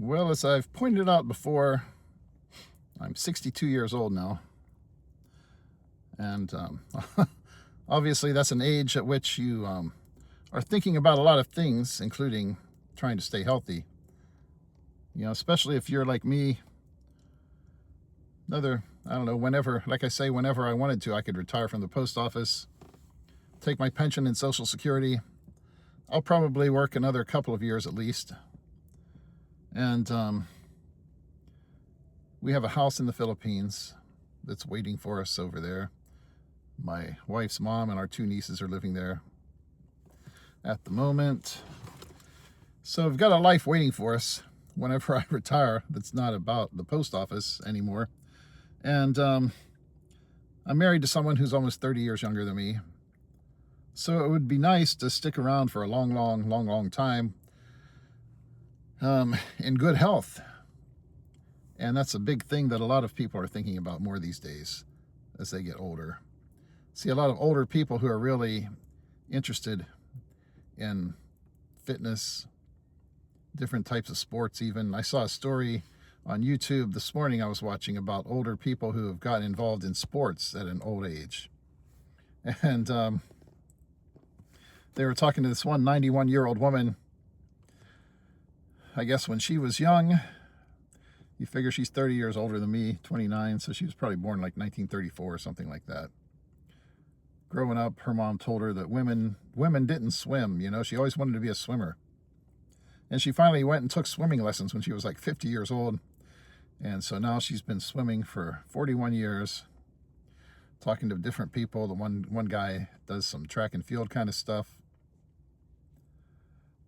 Well, as I've pointed out before, I'm 62 years old now. And obviously that's an age at which you are thinking about a lot of things, including trying to stay healthy. You know, especially if you're like me. I don't know, whenever I wanted to, I could retire from the post office, take my pension and Social Security. I'll probably work another couple of years at least. And we have a house in the Philippines that's waiting for us over there. My wife's mom and our two nieces are living there at the moment. So we've got a life waiting for us whenever I retire that's not about the post office anymore. And I'm married to someone who's almost 30 years younger than me. So it would be nice to stick around for a long time in good health. And that's a big thing that a lot of people are thinking about more these days as they get older. See a lot of older people who are really interested in fitness, different types of sports even. I saw a story on YouTube this morning I was watching about older people who have gotten involved in sports at an old age. And they were talking to this one 91-year-old woman. I guess when she was young, you figure she's 30 years older than me, 29, so she was probably born like 1934 or something like that. Growing up, her mom told her that women didn't swim, you know, she always wanted to be a swimmer. And she finally went and took swimming lessons when she was like 50 years old. And so now she's been swimming for 41 years, talking to different people. The one guy does some track and field kind of stuff.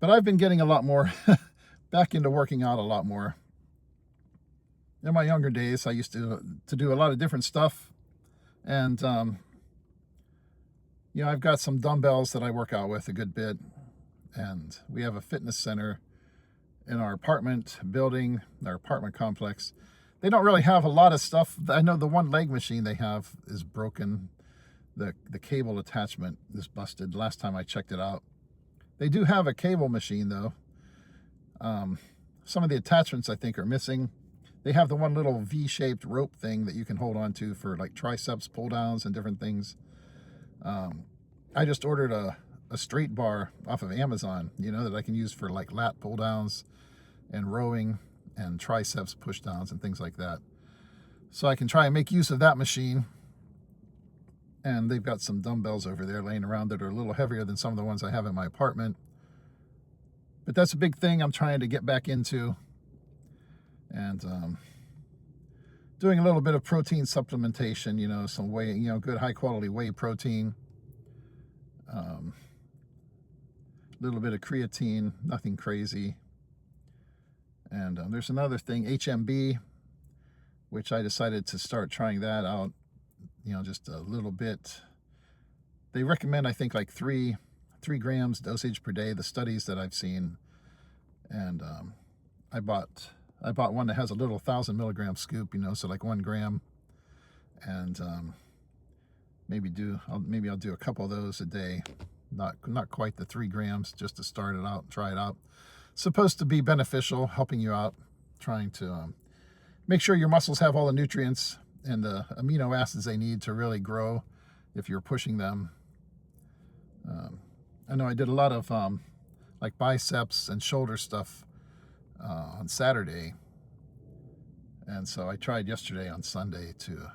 But I've been getting a lot more back into working out a lot more. In my younger days, I used to do a lot of different stuff. And, you know, I've got some dumbbells that I work out with a good bit. And we have a fitness center in our apartment building, our apartment complex. They don't really have a lot of stuff. I know the one leg machine they have is broken. The cable attachment is busted. Last time I checked it out. They do have a cable machine though. Some of the attachments I think are missing. They have the one little V-shaped rope thing that you can hold on to for like triceps pull downs and different things. I just ordered a straight bar off of Amazon, you know, that I can use for like lat pull downs and rowing and triceps push downs and things like that. So I can try and make use of that machine. And they've got some dumbbells over there laying around that are a little heavier than some of the ones I have in my apartment. But that's a big thing I'm trying to get back into. And doing a little bit of protein supplementation, you know, some whey, you know, good high quality whey protein. A little bit of creatine, nothing crazy. And there's another thing, HMB, which I decided to start trying that out, you know, just a little bit. They recommend, I think, like 3 grams dosage per day, the studies that I've seen. And I bought one that has a little 1,000 milligram scoop, you know, so like 1 gram. And maybe I'll do a couple of those a day. Not quite the 3 grams, just to start it out, try it out. Supposed to be beneficial, helping you out, trying to make sure your muscles have all the nutrients and the amino acids they need to really grow if you're pushing them. I know I did a lot of like biceps and shoulder stuff on Saturday. And so I tried yesterday on Sunday to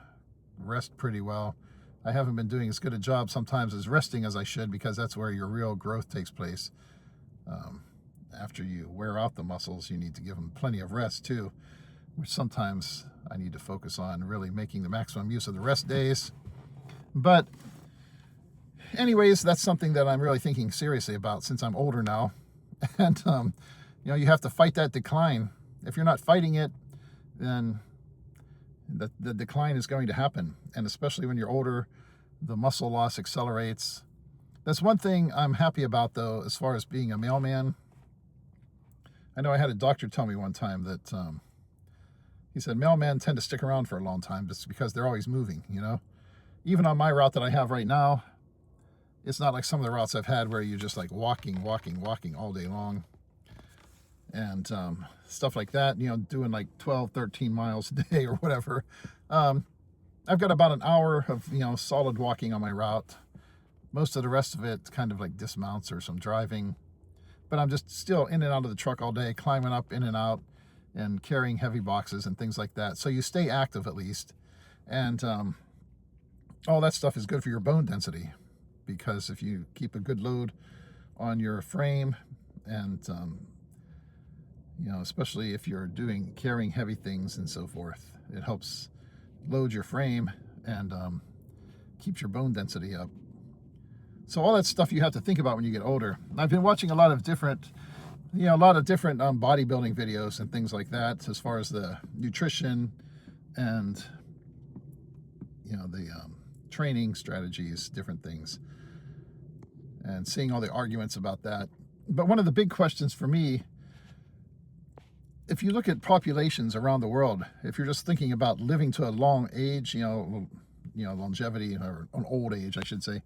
rest pretty well. I haven't been doing as good a job sometimes as resting as I should, because that's where your real growth takes place. After you wear out the muscles, you need to give them plenty of rest too, which sometimes I need to focus on really making the maximum use of the rest days. But anyways, that's something that I'm really thinking seriously about since I'm older now. And, you know, you have to fight that decline. If you're not fighting it, then the decline is going to happen. And especially when you're older, the muscle loss accelerates. That's one thing I'm happy about, though, as far as being a mailman. I know I had a doctor tell me one time that he said mailmen tend to stick around for a long time just because they're always moving, you know. Even on my route that I have right now, it's not like some of the routes I've had where you're just like walking all day long. and stuff like that, you know, doing like 12, 13 miles a day or whatever. I've got about an hour of, you know, solid walking on my route. Most of the rest of it kind of like dismounts or some driving. But I'm just still in and out of the truck all day, climbing up, in and out, and carrying heavy boxes and things like that. So you stay active at least. And all that stuff is good for your bone density, because if you keep a good load on your frame, and you know, especially if you're carrying heavy things and so forth, it helps load your frame and keeps your bone density up. So all that stuff you have to think about when you get older. I've been watching a lot of different bodybuilding videos and things like that, as far as the nutrition and, you know, the training strategies, different things, and seeing all the arguments about that. But one of the big questions for me, if you look at populations around the world, if you're just thinking about living to a long age, you know, longevity, or an old age, I should say,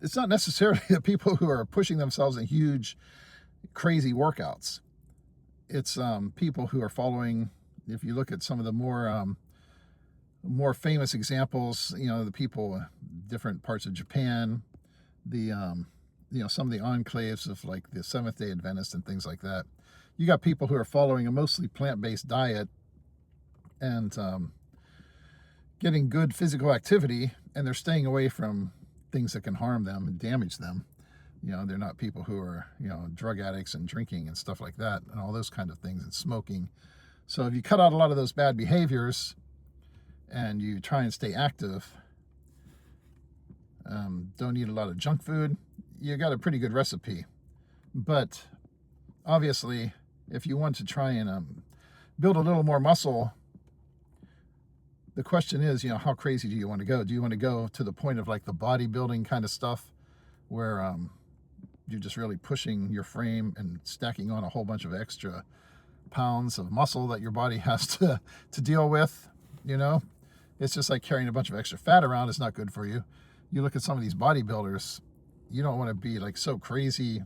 it's not necessarily the people who are pushing themselves in huge, crazy workouts. It's people who are following. If you look at some of the more famous examples, you know, the people, different parts of Japan, the you know, some of the enclaves of like the Seventh-day Adventists and things like that. You got people who are following a mostly plant-based diet and getting good physical activity, and they're staying away from things that can harm them and damage them. You know, they're not people who are, you know, drug addicts and drinking and stuff like that and all those kind of things, and smoking. So if you cut out a lot of those bad behaviors and you try and stay active, don't eat a lot of junk food, you got a pretty good recipe. But obviously, if you want to try and build a little more muscle, the question is, you know, how crazy do you want to go? Do you want to go to the point of like the bodybuilding kind of stuff, where you're just really pushing your frame and stacking on a whole bunch of extra pounds of muscle that your body has to deal with? You know, it's just like carrying a bunch of extra fat around is not good for you. You look at some of these bodybuilders, you don't want to be like so crazy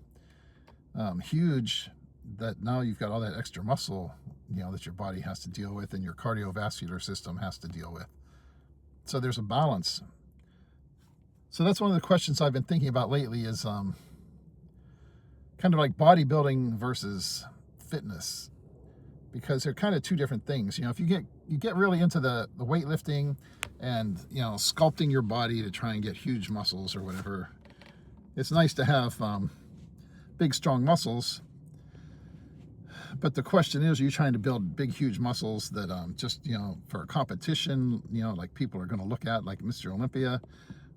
huge that now you've got all that extra muscle, you know, that your body has to deal with and your cardiovascular system has to deal with. So there's a balance. So that's one of the questions I've been thinking about lately, is kind of like bodybuilding versus fitness, because they're kind of two different things. You know, if you get really into the weightlifting and, you know, sculpting your body to try and get huge muscles or whatever, it's nice to have big, strong muscles. But the question is, are you trying to build big, huge muscles that just, you know, for a competition, you know, like people are going to look at, like Mr. Olympia?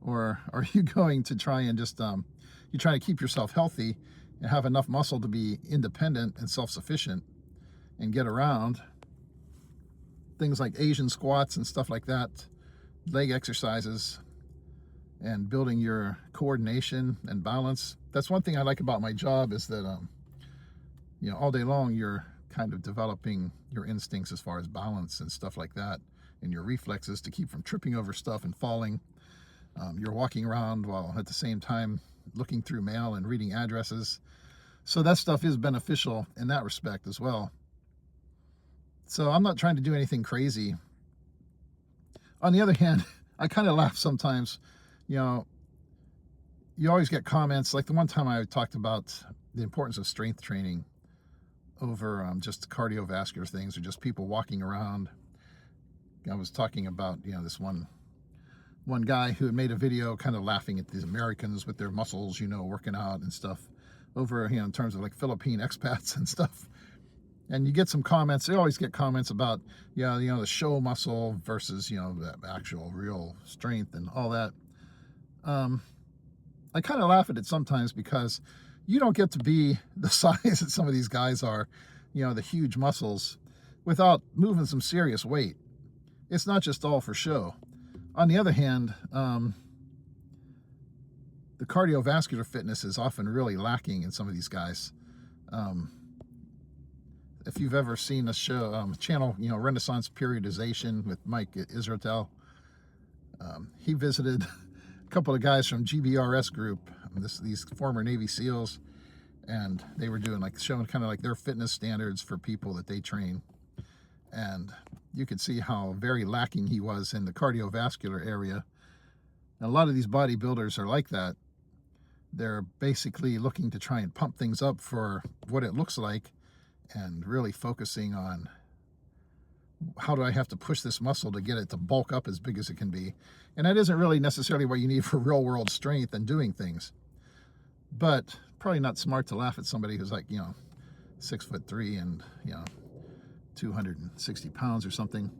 Or are you going to try and just, you try to keep yourself healthy and have enough muscle to be independent and self-sufficient and get around? Things like Asian squats and stuff like that, leg exercises, and building your coordination and balance. That's one thing I like about my job, is that, you know, all day long you're kind of developing your instincts as far as balance and stuff like that, and your reflexes to keep from tripping over stuff and falling. You're walking around while at the same time looking through mail and reading addresses. So that stuff is beneficial in that respect as well. So I'm not trying to do anything crazy. On the other hand, I kind of laugh sometimes. You know, you always get comments, like the one time I talked about the importance of strength training over just cardiovascular things, or just people walking around. I was talking about, you know, this one guy who had made a video kind of laughing at these Americans with their muscles, you know, working out and stuff, over, you know, in terms of like Philippine expats and stuff. And you get some comments, they always get comments about, you know, the show muscle versus, you know, the actual real strength and all that. I kind of laugh at it sometimes, because you don't get to be the size that some of these guys are, you know, the huge muscles, without moving some serious weight. It's not just all for show. On the other hand, the cardiovascular fitness is often really lacking in some of these guys. If you've ever seen a show, channel, you know, Renaissance Periodization with Mike Israetel, he visited a couple of guys from GBRS group, these former Navy SEALs, and they were doing like showing kind of like their fitness standards for people that they train. And you could see how very lacking he was in the cardiovascular area. And a lot of these bodybuilders are like that. They're basically looking to try and pump things up for what it looks like, and really focusing on how do I have to push this muscle to get it to bulk up as big as it can be. And that isn't really necessarily what you need for real world strength and doing things. But probably not smart to laugh at somebody who's like, 6'3" and 260 pounds or something.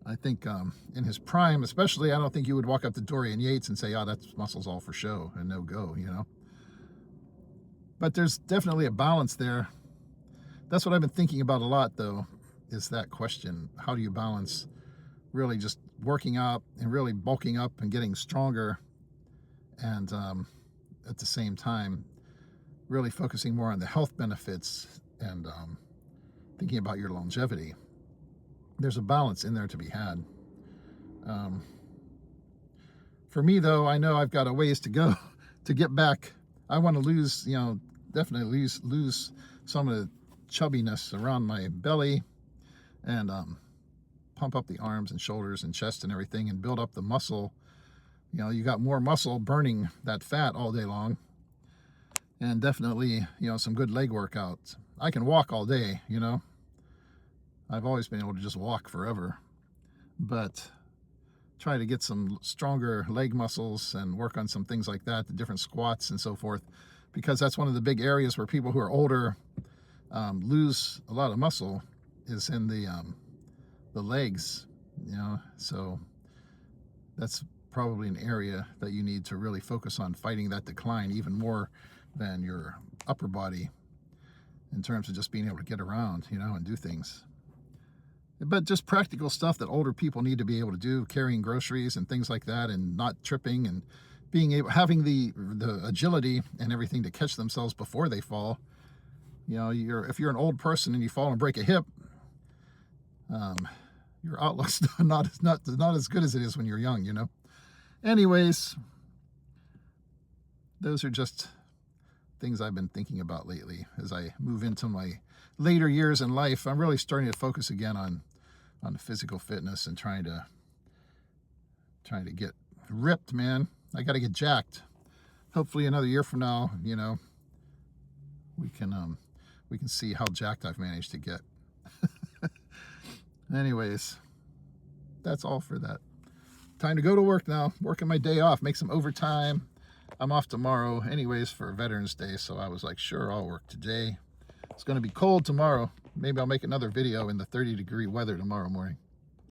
I think in his prime especially, I don't think you would walk up to Dorian Yates and say, oh, that's muscle's all for show and no go, But there's definitely a balance there. That's what I've been thinking about a lot, though, is that question. How do you balance really just working out and really bulking up and getting stronger, and at the same time really focusing more on the health benefits and thinking about your longevity? There's a balance in there to be had. For me, though, I know I've got a ways to go to get back. I want to lose, definitely lose some of the chubbiness around my belly, and pump up the arms and shoulders and chest and everything, and build up the muscle. You got more muscle burning that fat all day long, and definitely, some good leg workouts. I can walk all day, I've always been able to just walk forever, but try to get some stronger leg muscles and work on some things like that, the different squats and so forth, because that's one of the big areas where people who are older lose a lot of muscle, is in the legs, so that's probably an area that you need to really focus on fighting that decline even more than your upper body, in terms of just being able to get around, and do things. But just practical stuff that older people need to be able to do, carrying groceries and things like that, and not tripping, and being able, having the agility and everything to catch themselves before they fall. If you're an old person and you fall and break a hip, your outlook's not as good as it is when you're young, Anyways, those are just things I've been thinking about lately as I move into my later years in life. I'm really starting to focus again on physical fitness and trying to get ripped, man. I got to get jacked. Hopefully another year from now, we can see how jacked I've managed to get. Anyways, that's all for that. Time to go to work now. Working my day off, make some overtime. I'm off tomorrow anyways for Veterans Day, so I was like, sure, I'll work today. It's going to be cold tomorrow. Maybe I'll make another video in the 30-degree weather tomorrow morning.